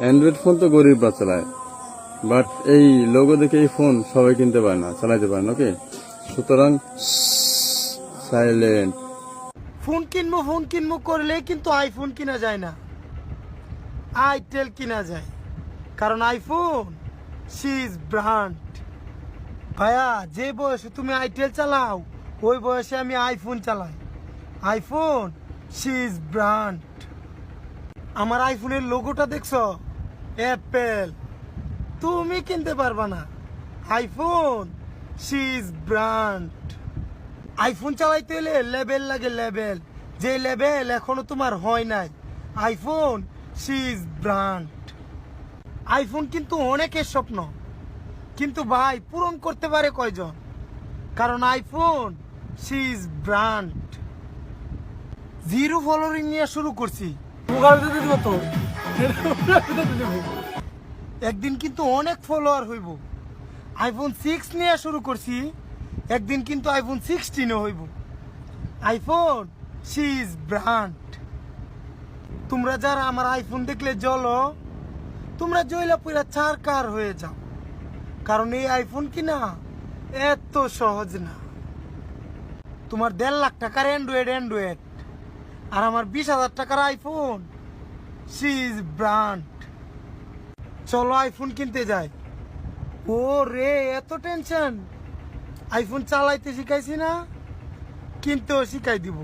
Android phone তো গরিবরা চালায়, বাট এই লোগো দেখে এই ফোন সবাই কিনতে পারে না, চালাইতে পারে না। ওকে, সুতরাং সাইলেন্ট। ফোন কিনবো করলে কিন্তু আইফোন কিনা যায় না, আইটেল কিনা যায়। কারণ আইফোন সিজ ব্র্যান্ড। ভাইয়া, যে বয়সে তুমি আইটেল চালাও ওই বয়সে আমি আইফোন চালাই। আইফোন সিজ ব্র্যান্ড। আমার আইফোনের লোগোটা দেখছো? অ্যাপেল। তুমি কিনতে পারবা না। আইফোন সিজ ব্র্যান্ড। আইফোন চালাইতে হলে লেভেল লাগে, লেভেল। যে লেভেল এখনো তোমার হয় নাই। আইফোন সিজ ব্র্যান্ড। আইফোন কিন্তু অনেকের স্বপ্ন, কিন্তু ভাই পূরণ করতে পারে কয়জন? কারণ আইফোন সিজ ব্র্যান্ড। জিরো ফলোয়িং নিয়ে শুরু করছি, একদিন কিন্তু অনেক ফলোয়ার হইব। আইফোন 6 নিয়ে শুরু করছি, একদিন কিন্তু আইফোন 16 হইব। আইফোন সিজ ব্র্যান্ড। তোমরা যারা আমার আইফোন দেখলে জ্বলো, তোমরা জয়লা পুরা চারকার হয়ে যাও। কারণ এই আইফোন কিনা এত সহজ না। তোমার 1.5 লাখ টাকার অ্যান্ড্রয়েড আর আমার 20,000 টাকার আইফোন সিজ ব্র্যান্ড। চলো আইফোন কিনতে যাই। ও রে, এত টেনশন! আইফোন চালাইতে শিখাইছি না, কিনতেও শিখাই দিব।